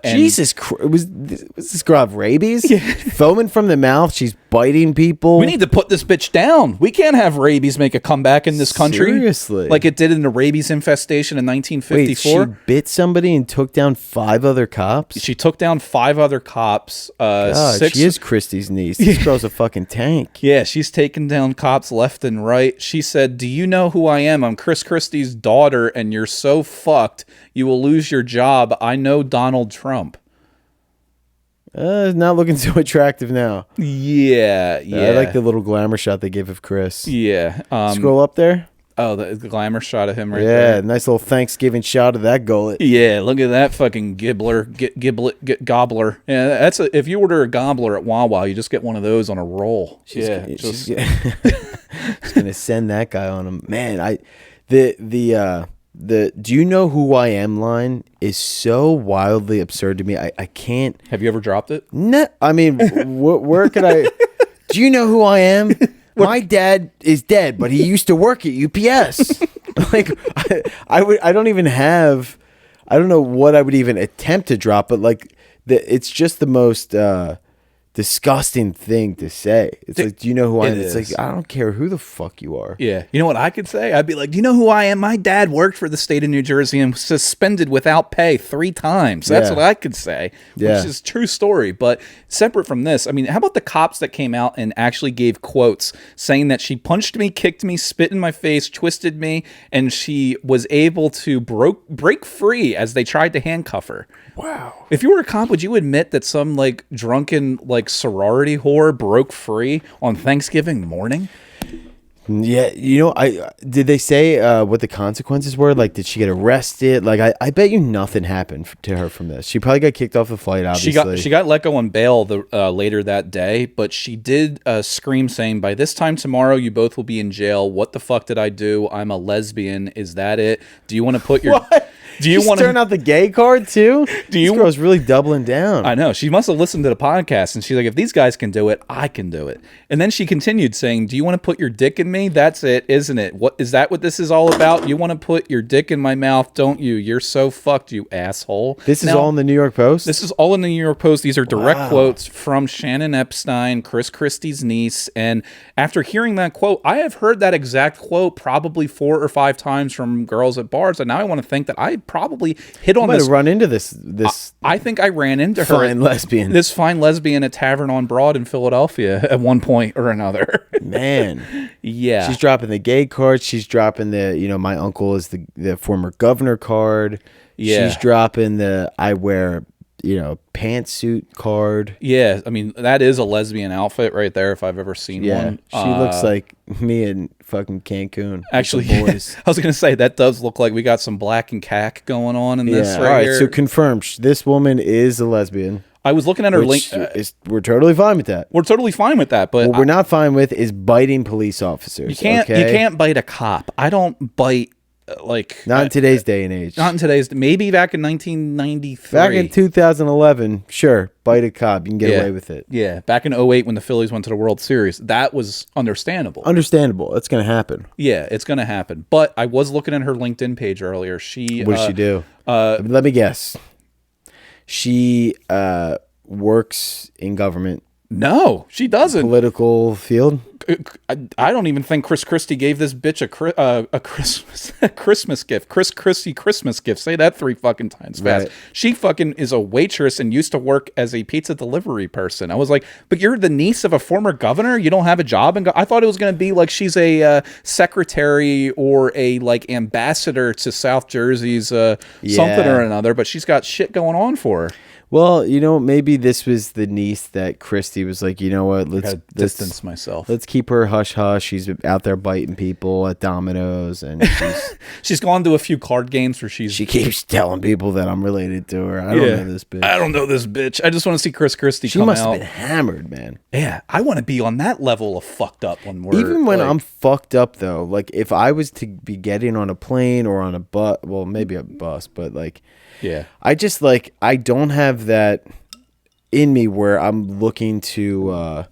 Jesus Christ. Was this girl have rabies? Yeah. Foaming from the mouth. She's biting people. We need to put this bitch down. We can't have rabies make a comeback in this country. Seriously. Like it did in the rabies infestation in 1954. Wait, she bit somebody and took down 5 other cops? She took down 5 other cops. God, 6... she is Christie's niece. This girl's a fucking tank. Yeah, she's taking down cops left and right. She said, do you know who I am? I'm Chris Christie's daughter, and you're so fucked. You will lose your job. I know Donald Trump. Not looking so attractive now. Yeah. I like the little glamour shot they gave of Chris. Yeah. Scroll up there. Oh, the glamour shot of him right there. Yeah, nice little Thanksgiving shot of that gullet. Yeah, look at that fucking gobbler. Yeah, that's if you order a gobbler at Wawa, you just get one of those on a roll. She's gonna send that guy on him. Man, the do you know who I am line is so wildly absurd to me. I can't. Have you ever dropped it? No, I mean, where could I? Do you know who I am? My dad is dead, but he used to work at UPS. Like, I don't even have. I don't know what I would even attempt to drop, but like, it's just the most disgusting thing to say. It's like, do you know who I am? It's like, I don't care who the fuck you are. Yeah. You know what I could say? I'd be like, do you know who I am? My dad worked for the state of New Jersey and was suspended without pay 3 times. That's what I could say, which is true story. But separate from this, I mean, how about the cops that came out and actually gave quotes saying that she punched me, kicked me, spit in my face, twisted me, and she was able to break free as they tried to handcuff her. Wow. If you were a cop, would you admit that some like drunken like sorority whore broke free on Thanksgiving morning? Yeah, you know, did they say what the consequences were? Like, did she get arrested? Like, I bet you nothing happened to her from this. She probably got kicked off the flight. Obviously, she got let go on bail later that day, but she did scream, saying, "By this time tomorrow, you both will be in jail. What the fuck did I do? I'm a lesbian. Is that it? Do you want to put your what? Do you want to turn out the gay card too? This girl's really doubling down. I know. She must have listened to the podcast, and she's like, if these guys can do it, I can do it. And then she continued saying, do you want to put your dick in me? That's it, isn't it? What is that what this is all about? You want to put your dick in my mouth, don't you? You're so fucked, you asshole. This is all in the New York Post? This is all in the New York Post. These are direct quotes from Shannon Epstein, Chris Christie's niece. And after hearing that quote, I have heard that exact quote probably 4 or 5 times from girls at bars. And now I want to think that I probably hit on this. Run into this. I think I ran into her. Fine lesbian. This fine lesbian at Tavern on Broad in Philadelphia at one point or another. Man. Yeah. She's dropping the gay card. She's dropping the, my uncle is the former governor card. Yeah. She's dropping the I wear pantsuit card. Yeah, I mean, that is a lesbian outfit right there if I've ever seen one. She looks like me in fucking Cancun. Actually, boys. I was going to say, that does look like we got some black and cack going on in this right all right, here. so confirmed. This woman is a lesbian. I was looking at her link. We're totally fine with that. We're totally fine with that, but what we're not fine with is biting police officers. You can't bite a cop. I don't bite not in today's day and age. Not in today's. Maybe back in 1993. Back in 2011, sure, bite a cop. You can get away with it. Yeah, back in 2008 when the Phillies went to the World Series, that was understandable. Understandable. That's going to happen. Yeah, it's going to happen. But I was looking at her LinkedIn page earlier. What does she do? Let me guess. She works in government. No, she doesn't. Political field. I don't even think Chris Christie gave this bitch a Christmas gift. Chris Christie Christmas gift. Say that 3 fucking times fast. Right. She fucking is a waitress and used to work as a pizza delivery person. I was like, but you're the niece of a former governor. You don't have a job. And I thought it was going to be like she's a secretary or a ambassador to South Jersey's something or another. But she's got shit going on for her. Well, maybe this was the niece that Christy was like, you know what, let's distance myself. Let's keep her hush hush. She's out there biting people at Domino's, and she's gone to a few card games where she keeps telling people that I'm related to her. I don't know this bitch. I don't know this bitch. I just want to see Chris Christie come out. She must have been hammered, man. Yeah, I want to be on that level of fucked up when we're even when I'm fucked up though. Like if I was to be getting on a plane or on a bus, well, maybe a bus, but yeah, I just I don't have that in me where I'm looking to.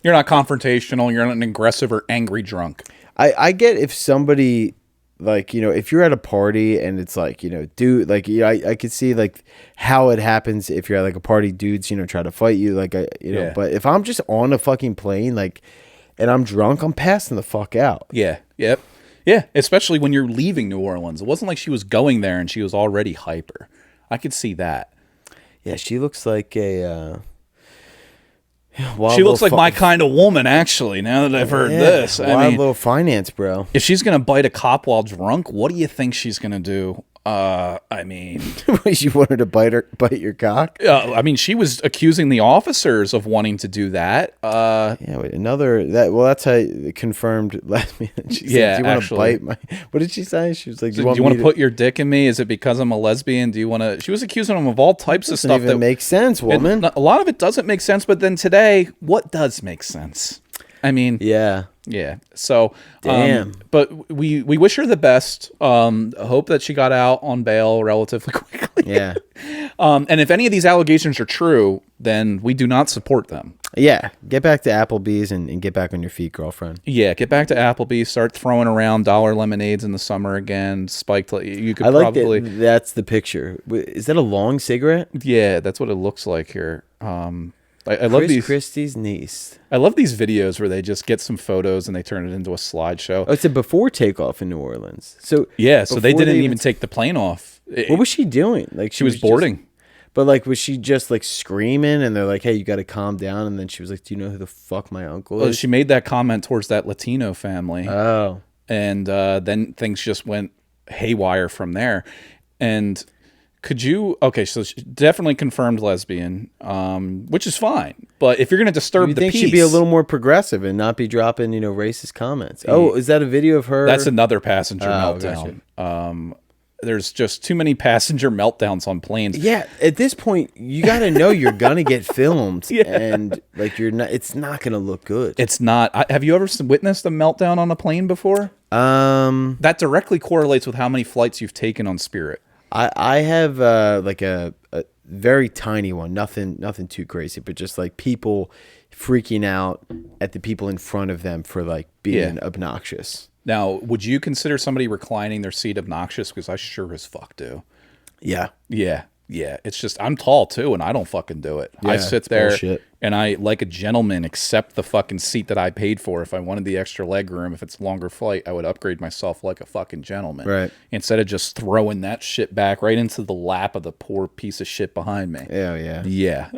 You're not confrontational. You're not an aggressive or angry drunk. I get if somebody if you're at a party and it's I could see how it happens if you're at a party, dudes try to fight you but if I'm just on a fucking plane and I'm drunk, I'm passing the fuck out. Yeah. Yep. Yeah, especially when you're leaving New Orleans. It wasn't like she was going there and she was already hyper. I could see that. Yeah, she looks like a... she looks like my kind of woman, actually, now that I've heard this. Wild little finance, bro. If she's going to bite a cop while drunk, what do you think she's going to do? You want her to bite your cock? She was accusing the officers of wanting to do that. That's how confirmed last minute. She said, do you want to bite my... What did she say? She was like, do you want to put your dick in me? Is it because I'm a lesbian? Do you want to... She was accusing them of all types of stuff. That makes sense, woman. A lot of it doesn't make sense, but then today, what does make sense? Yeah. So, damn. But we wish her the best. Hope that she got out on bail relatively quickly. Yeah. And if any of these allegations are true, then we do not support them. Yeah. Get back to Applebee's and get back on your feet, girlfriend. Yeah. Get back to Applebee's. Start throwing around $1 lemonades in the summer again. Spiked. You could probably. That's the picture. Is that a long cigarette? Yeah, that's what it looks like here. I love these Christie's niece. I love these videos where they just get some photos and they turn it into a slideshow. Oh, it's a before takeoff in New Orleans. So yeah, so they didn't even take the plane off. What was she doing? She was boarding. Was she just screaming and they're like, "Hey, you got to calm down"? And then she was like, "Do you know who the fuck my uncle is?" She made that comment towards that Latino family. Oh, and then things just went haywire from there. And so she definitely confirmed lesbian, which is fine. But if you're going to disturb the peace... she'd be a little more progressive and not be dropping, racist comments. Oh, is that a video of her? That's another passenger meltdown. Gotcha. There's just too many passenger meltdowns on planes. Yeah, at this point, you got to know you're going to get filmed. And it's not going to look good. It's not. Have you ever witnessed a meltdown on a plane before? That directly correlates with how many flights you've taken on Spirit. I have a very tiny one, nothing too crazy, but just people freaking out at the people in front of them for being obnoxious. Now, would you consider somebody reclining their seat obnoxious? Because I sure as fuck do. Yeah. It's just I'm tall too, and I don't fucking do it. Yeah, I sit there bullshit. and I, like a gentleman, accept the fucking seat that I paid for. If I wanted the extra leg room, if it's a longer flight, I would upgrade myself like a fucking gentleman. Right. Instead of just throwing that shit back right into the lap of the poor piece of shit behind me. Oh yeah. Yeah.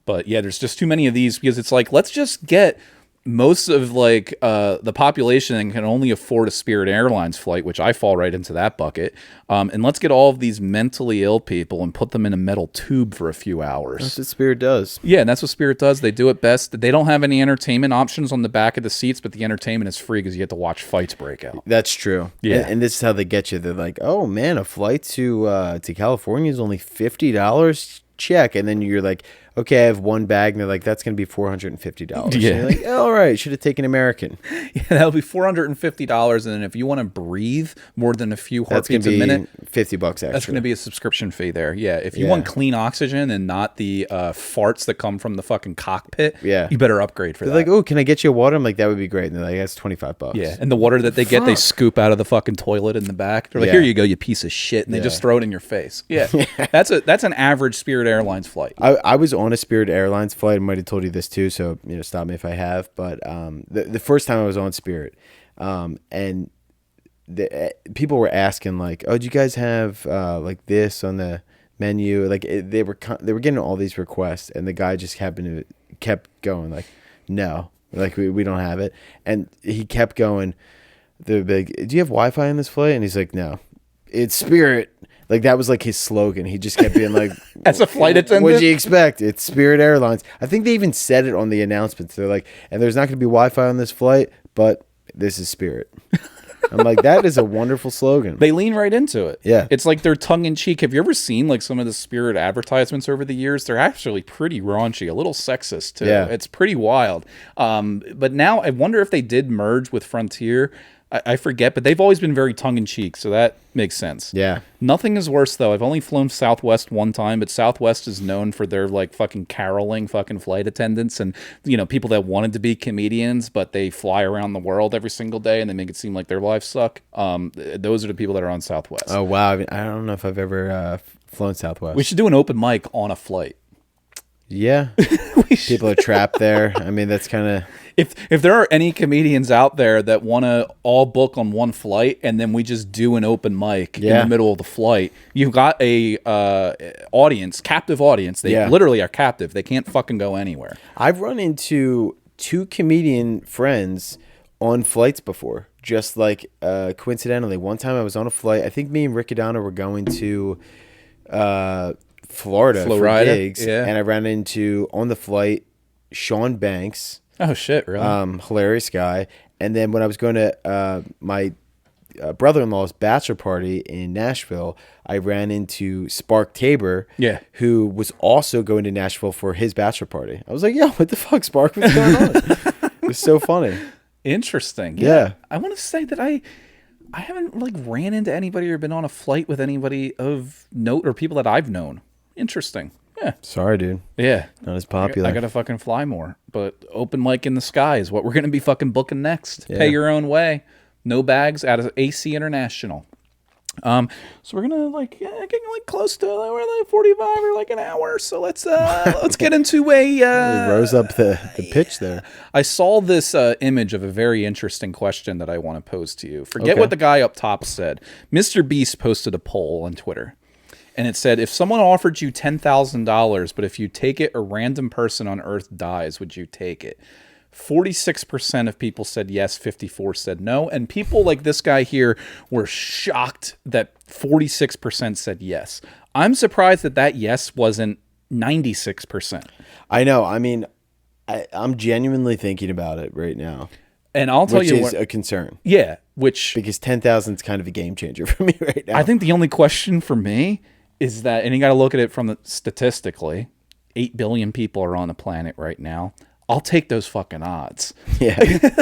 But yeah, there's just too many of these because it's let's just get most of like the population can only afford a Spirit Airlines flight, which I fall right into that bucket. And let's get all of these mentally ill people and put them in a metal tube for a few hours. That's what Spirit does. Yeah, and that's what Spirit does. They do it best. They don't have any entertainment options on the back of the seats, but the entertainment is free because you get to watch fights break out. That's true. Yeah. And this is how they get you. They're like, oh man, a flight to California is only $50. Check. And then you're like, okay, I have one bag, and they're like, that's going to be $450. Yeah. And you're like, all right, should have taken American. Yeah, that'll be $450, and then if you want to breathe more than a few That's going heartbeats to a be minute, $50 extra. that's going to be a subscription fee there. Yeah, if you Yeah. want clean oxygen and not the farts that come from the fucking cockpit, Yeah. you better upgrade for They're that. like, oh, can I get you a water? I'm like, that would be great. And they're like, that's $25. Yeah, and the water that they get, they scoop out of the fucking toilet in the back. They're like, Yeah. here you go, you piece of shit, and they Yeah. just throw it in your face. Yeah, that's an average Spirit Airlines flight. I was on a Spirit Airlines flight. I might have told you this too, so stop me if I have. But the first time I was on Spirit, and people were asking like, "Oh, do you guys have like this on the menu?" Like they were getting all these requests, and the guy just kept going like, "No, like we don't have it," and he kept going. They're big. Do you have Wi-Fi in this flight? And he's like, "No, it's Spirit." Like that was like his slogan. He just kept being like, As a flight attendant, what'd you expect? It's Spirit Airlines. I think they even said it on the announcements. They're like, and there's not going to be Wi-Fi on this flight, but this is Spirit. I'm like, that is a wonderful slogan. they lean right into it. Yeah. It's like they're tongue in cheek. Have you ever seen like some of the Spirit advertisements over the years? They're actually pretty raunchy, a little sexist too. Yeah. It's pretty wild. But now I wonder if they did merge with Frontier. I forget, but they've always been very tongue in cheek, so that makes sense. Yeah. Nothing is worse though. I've only flown Southwest one time, but Southwest is known for their like fucking caroling fucking flight attendants and people that wanted to be comedians, but they fly around the world every single day and they make it seem like their lives suck. Those are the people that are on Southwest. Oh, wow. I mean, I don't know if I've ever flown Southwest. We should do an open mic on a flight. Yeah. People are trapped there. I mean, that's kind of... If there are any comedians out there that want to all book on one flight and then we just do an open mic in the middle of the flight, you've got a captive audience. They literally are captive. They can't fucking go anywhere. I've run into 2 comedian friends on flights before, just like coincidentally. One time I was on a flight. I think me and Rick Adana were going to Florida for gigs, and I ran into, on the flight, Sean Banks. Oh shit! Really? Hilarious guy. And then when I was going to my brother-in-law's bachelor party in Nashville, I ran into Spark Tabor, who was also going to Nashville for his bachelor party. I was like, "Yo, what the fuck, Spark? What's going on?" It was so funny. Interesting. Yeah. I want to say that I haven't like ran into anybody or been on a flight with anybody of note or people that I've known. Interesting. Yeah. Sorry, dude. Yeah. Not as popular. I gotta fucking fly more. But open mic in the sky is what we're gonna be fucking booking next. Pay your own way. No bags out of AC International. So we're gonna getting close to we're like 45 or like an hour. So let's get into a We rose up the pitch there. I saw this image of a very interesting question that I want to pose to you. Forget what the guy up top said. Mr. Beast posted a poll on Twitter. And it said, if someone offered you $10,000, but if you take it, a random person on Earth dies, would you take it? 46% of people said yes, 54% said no. And people like this guy here were shocked that 46% said yes. I'm surprised that yes wasn't 96%. I know. I mean, I'm genuinely thinking about it right now. And I'll tell you which is a concern. Yeah, which... Because 10,000 is kind of a game changer for me right now. I think the only question for me is that, and you got to look at it from the statistically, 8 billion people are on the planet right now. I'll take those fucking odds. Yeah.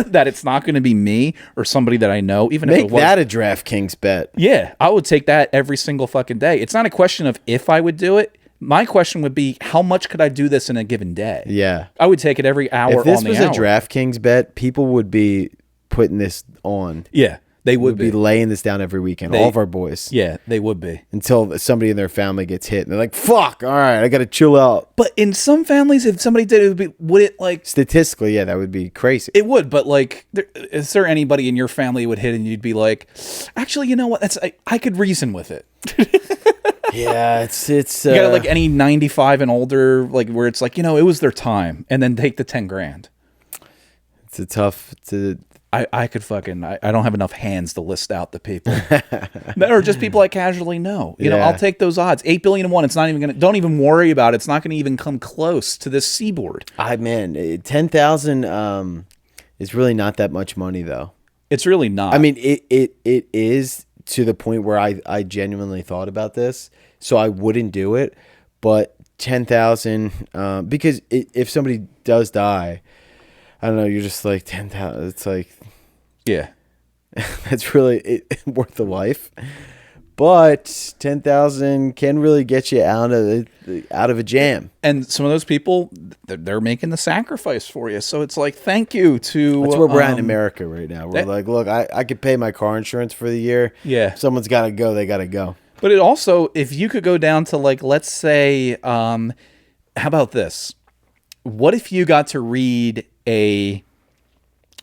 That it's not going to be me or somebody that I know, even if it was. Make that a DraftKings bet. Yeah, I would take that every single fucking day. It's not a question of if I would do it. My question would be, how much could I do this in a given day? Yeah. I would take it every hour on the hour. If this was a DraftKings bet, people would be putting this on. Yeah, they would be laying this down every weekend. All of our boys. Yeah, they would be. Until somebody in their family gets hit and they're like, fuck, all right, I got to chill out. But in some families, if somebody did it, would it like... Statistically, yeah, that would be crazy. It would, but like, is there anybody in your family who would hit and you'd be like, actually, you know what? I could reason with it. Yeah, it's you got like any 95 and older, like where it's like, it was their time, and then take the 10 grand. It's a tough to. I could fucking I don't have enough hands to list out the people that are just people I casually know. You know, I'll take those odds. 8 billion to 1. It's not even gonna. Don't even worry about it. It's not gonna even come close to this seaboard. 10,000 is really not that much money though. It's really not. I mean, it is to the point where I genuinely thought about this, so I wouldn't do it. But 10,000, because if somebody does die, I don't know. You're just like 10,000. It's like, yeah, that's really worth a life. But 10,000 can really get you out of a jam. And some of those people, they're making the sacrifice for you. So it's like, thank you to. That's where we're at in America right now. We're like, look, I could pay my car insurance for the year. Yeah, if someone's got to go. They got to go. But it also, if you could go down to like, let's say, how about this? What if you got to read a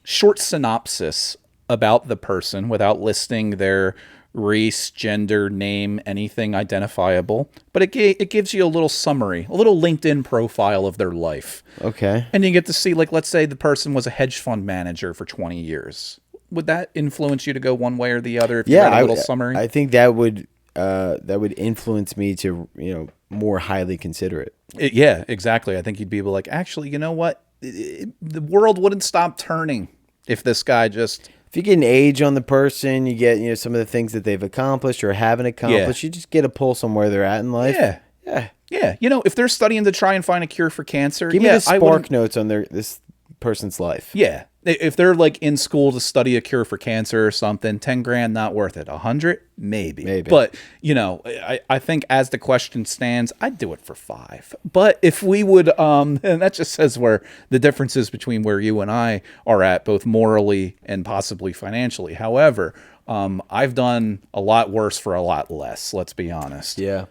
short synopsis about the person without listing their race, gender, name, anything identifiable, but it gives you a little summary, a little LinkedIn profile of their life. Okay. And you get to see, like, let's say the person was a hedge fund manager for 20 years. Would that influence you to go one way or the other if you read a little summary? I think that would influence me to, more highly consider it. Yeah, exactly. I think you'd be able to like, actually, you know what? The world wouldn't stop turning if this guy just... If you get an age on the person, you get some of the things that they've accomplished or haven't accomplished. You just get a pulse on where they're at in life. Yeah. If they're studying to try and find a cure for cancer, give me the spark notes on this person's life. Yeah. If they're like in school to study a cure for cancer or something, 10 grand, not worth it. 100, maybe. But, I think as the question stands, I'd do it for 5. But if we would, and that just says where the differences between where you and I are at, both morally and possibly financially. However, I've done a lot worse for a lot less, let's be honest. Yeah.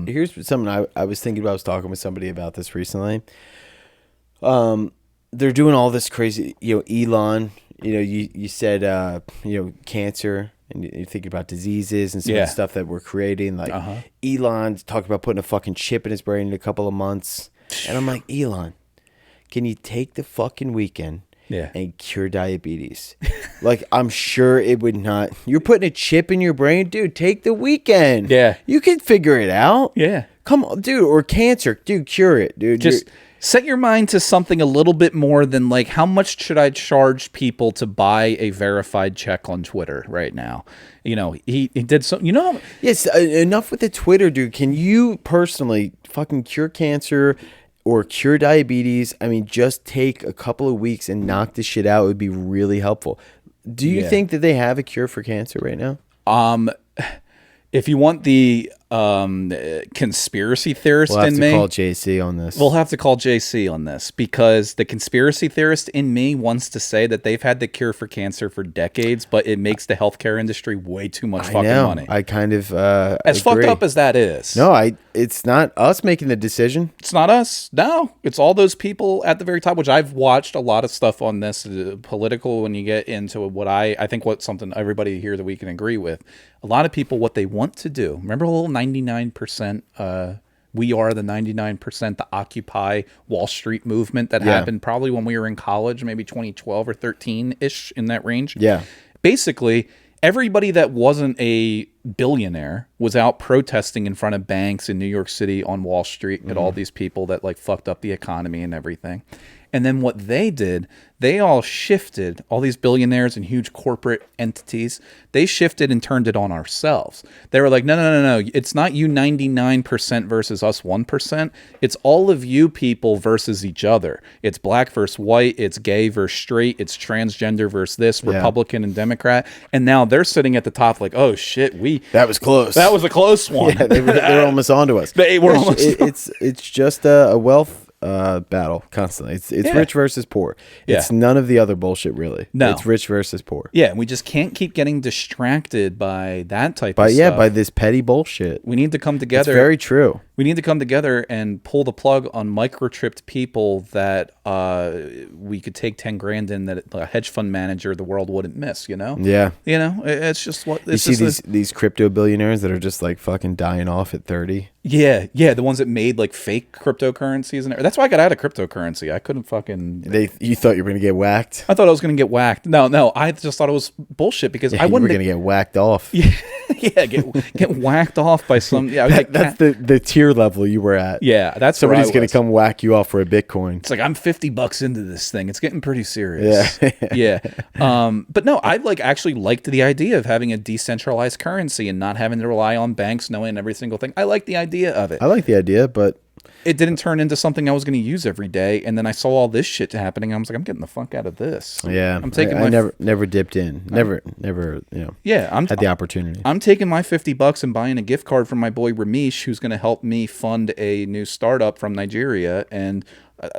Here's something I was thinking about. I was talking with somebody about this recently. They're doing all this crazy, Elon, you said, cancer, and you're thinking about diseases and some of the stuff that we're creating. Like Elon's talking about putting a fucking chip in his brain in a couple of months. And I'm like, Elon, can you take the fucking weekend and cure diabetes? Like, I'm sure it would not. You're putting a chip in your brain? Dude, take the weekend. Yeah. You can figure it out. Yeah. Come on, dude. Or cancer. Dude, cure it, dude. Just... set your mind to something a little bit more than like, how much should I charge people to buy a verified check on Twitter right now? He did so, Yes, enough with the Twitter, dude. Can you personally fucking cure cancer or cure diabetes? I mean, just take a couple of weeks and knock this shit out. It would be really helpful. Do you think that they have a cure for cancer right now? If you want the conspiracy theorist in me, we'll have to call JC on this. We'll have to call JC on this because the conspiracy theorist in me wants to say that they've had the cure for cancer for decades, but it makes the healthcare industry way too much money. I kind of as agree. Fucked up as that is. No, it's not us making the decision. It's not us. No, it's all those people at the very top, which I've watched a lot of stuff on this political when you get into what I think what's something everybody here that we can agree with. A lot of people, what they want to do. Remember the little 99%, we are the 99%, the Occupy Wall Street movement that happened probably when we were in college, maybe 2012 or 13-ish, in that range. Yeah. Basically, everybody that wasn't a billionaire was out protesting in front of banks in New York City on Wall Street at all these people that like fucked up the economy and everything. And then what they did, they all shifted, all these billionaires and huge corporate entities, they shifted and turned it on ourselves. They were like, no. It's not you 99% versus us 1%. It's all of you people versus each other. It's black versus white. It's gay versus straight. It's transgender versus this, Republican and Democrat. And now they're sitting at the top like, oh, shit, that was close. That was a close one. Yeah, they were almost onto us. They were almost. It's just a wealth battle constantly. It's rich versus poor. It's none of the other bullshit really. No. It's rich versus poor. Yeah, and we just can't keep getting distracted by that type of stuff. By this petty bullshit. We need to come together. It's very true. We need to come together and pull the plug on microchipped people that we could take 10 grand in that a hedge fund manager the world wouldn't miss, you know? Yeah. You know, it's just what... You see these crypto billionaires that are just like fucking dying off at 30? Yeah, the ones that made like fake cryptocurrencies. And that's why I got out of cryptocurrency. I couldn't fucking... You thought you were going to get whacked? I thought I was going to get whacked. No, I just thought it was bullshit because I You wouldn't... were going to get whacked off. Yeah, get whacked off by some... Yeah, that's the tier level you were at. Yeah, that's somebody's going to come whack you off for a Bitcoin. It's like, I'm $50 into this thing. It's getting pretty serious. Yeah. But no, I actually liked the idea of having a decentralized currency and not having to rely on banks knowing every single thing. I like the idea of it. I like the idea, but it didn't turn into something I was going to use every day. And then I saw all this shit happening. I was like, I'm getting the fuck out of this. Yeah, I'm taking. I never dipped in. Never. You know. Yeah, had the opportunity. I'm taking my $50 and buying a gift card from my boy Ramesh, who's going to help me fund a new startup from Nigeria. And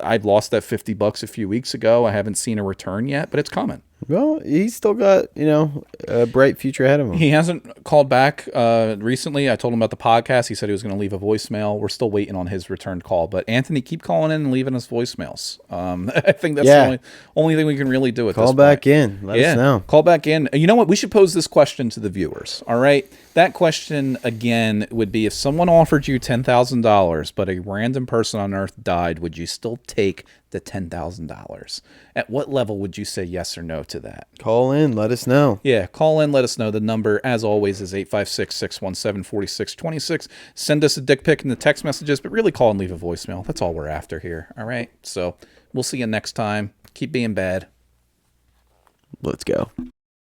I've lost that $50 a few weeks ago. I haven't seen a return yet, but it's coming. Well, he's still got, a bright future ahead of him. He hasn't called back recently. I told him about the podcast. He said he was going to leave a voicemail. We're still waiting on his return call. But Anthony, keep calling in and leaving us voicemails. I think that's the only thing we can really do at this point. Call back in. Let us know. Call back in. You know what? We should pose this question to the viewers. All right? That question, again, would be if someone offered you $10,000, but a random person on Earth died, would you still take the $10,000? At what level would you say yes or no to that? Call in. Let us know. Yeah, call in. Let us know. The number, as always, is 856-617-4626. Send us a dick pic in the text messages, but really call and leave a voicemail. That's all we're after here. All right? So we'll see you next time. Keep being bad. Let's go.